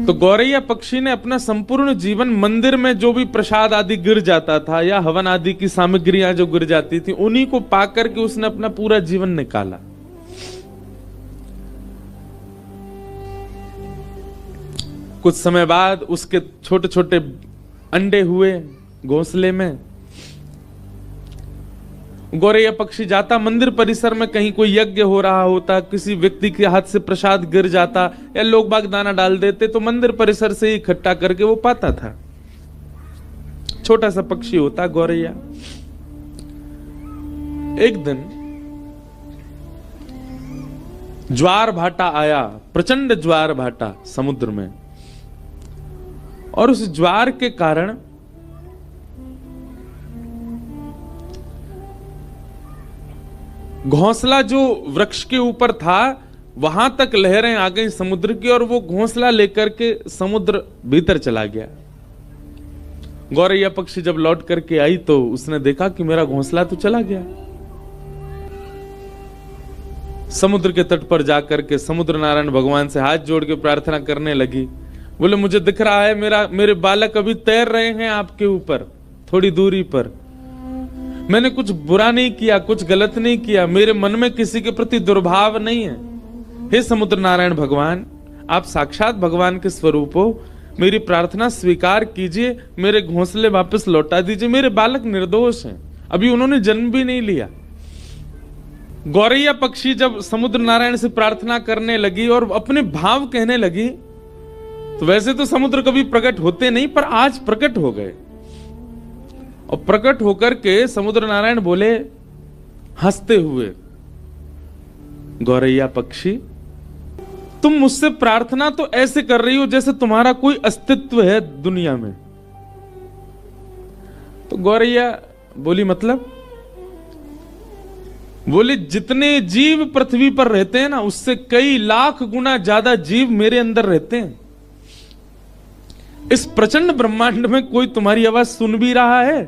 तो गौरैया पक्षी ने अपना संपूर्ण जीवन मंदिर में जो भी प्रसाद आदि गिर जाता था या हवन आदि की सामग्रियां जो गिर जाती थी, उन्हीं को पाकर के उसने अपना पूरा जीवन निकाला। कुछ समय बाद उसके छोटे छोटे अंडे हुए घोंसले में। गौरैया पक्षी जाता मंदिर परिसर में, कहीं कोई यज्ञ हो रहा होता, किसी व्यक्ति के हाथ से प्रसाद गिर जाता या लोग बाग दाना डाल देते, तो मंदिर परिसर से ही इकट्ठा करके वो पाता था। छोटा सा पक्षी होता गौरैया। एक दिन ज्वार भाटा आया, प्रचंड ज्वार भाटा समुद्र में, और उस ज्वार के कारण घोंसला जो वृक्ष के ऊपर था वहां तक लहरें आ गई समुद्र की, और वो घोंसला लेकर के समुद्र भीतर चला गया। गौरैया पक्षी जब लौट करके आई तो उसने देखा कि मेरा घोंसला तो चला गया। समुद्र के तट पर जाकर के समुद्र नारायण भगवान से हाथ जोड़ के प्रार्थना करने लगी। बोले, मुझे दिख रहा है मेरे बालक अभी तैर रहे हैं आपके ऊपर थोड़ी दूरी पर। मैंने कुछ बुरा नहीं किया, कुछ गलत नहीं किया, मेरे मन में किसी के प्रति दुर्भाव नहीं है। हे समुद्र नारायण भगवान, आप साक्षात भगवान के स्वरूप हो, मेरी प्रार्थना स्वीकार कीजिए, मेरे घोंसले वापस लौटा दीजिए। मेरे बालक निर्दोष हैं, अभी उन्होंने जन्म भी नहीं लिया। गौरैया पक्षी जब समुद्र नारायण से प्रार्थना करने लगी और अपने भाव कहने लगी, तो वैसे तो समुद्र कभी प्रकट होते नहीं, पर आज प्रकट हो गए। और प्रकट होकर के समुद्र नारायण बोले हंसते हुए, गौरैया पक्षी, तुम मुझसे प्रार्थना तो ऐसे कर रही हो जैसे तुम्हारा कोई अस्तित्व है दुनिया में। तो गौरैया बोली, मतलब? बोले, जितने जीव पृथ्वी पर रहते हैं ना, उससे कई लाख गुना ज्यादा जीव मेरे अंदर रहते हैं। इस प्रचंड ब्रह्मांड में कोई तुम्हारी आवाज सुन भी रहा है?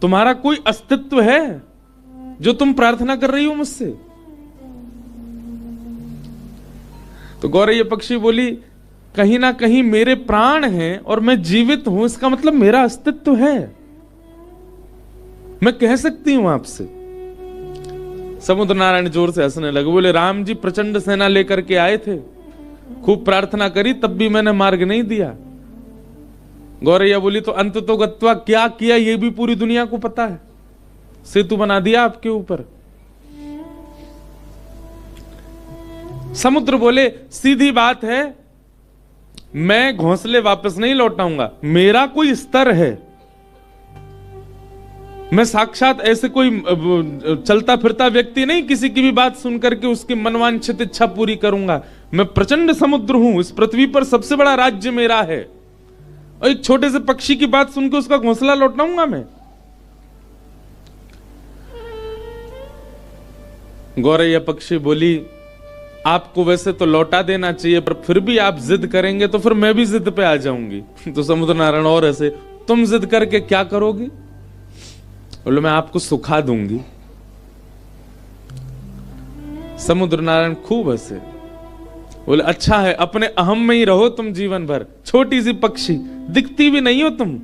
तुम्हारा कोई अस्तित्व है जो तुम प्रार्थना कर रही हो मुझसे? तो गौरैया पक्षी बोली, कहीं ना कहीं मेरे प्राण हैं और मैं जीवित हूं, इसका मतलब मेरा अस्तित्व है, मैं कह सकती हूं आपसे। समुद्र नारायण जोर से हंसने लगे। बोले, राम जी प्रचंड सेना लेकर के आए थे, खूब प्रार्थना करी, तब भी मैंने मार्ग नहीं दिया। गौरैया बोली, तो अंत तो गत्वा क्या किया ये भी पूरी दुनिया को पता है, सेतु बना दिया आपके ऊपर। समुद्र बोले, सीधी बात है, मैं घोंसले वापस नहीं लौटाऊंगा, मेरा कोई स्तर है, मैं साक्षात ऐसे कोई चलता फिरता व्यक्ति नहीं, किसी की भी बात सुनकर के उसकी मनवांछित इच्छा पूरी करूंगा। मैं प्रचंड समुद्र हूं, इस पृथ्वी पर सबसे बड़ा राज्य मेरा है, और एक छोटे से पक्षी की बात सुनकर उसका घोंसला लौटाऊंगा मैं? गौरैया पक्षी बोली, आपको वैसे तो लौटा देना चाहिए, पर फिर भी आप जिद करेंगे तो फिर मैं भी जिद पे आ जाऊंगी। तो समुद्र नारायण और ऐसे, तुम जिद करके क्या करोगी? बोलो, मैं आपको सुखा दूंगी। समुद्र नारायण खूब हंसे। बोले, अच्छा है, अपने अहम में ही रहो तुम जीवन भर, छोटी सी पक्षी, दिखती भी नहीं हो तुम।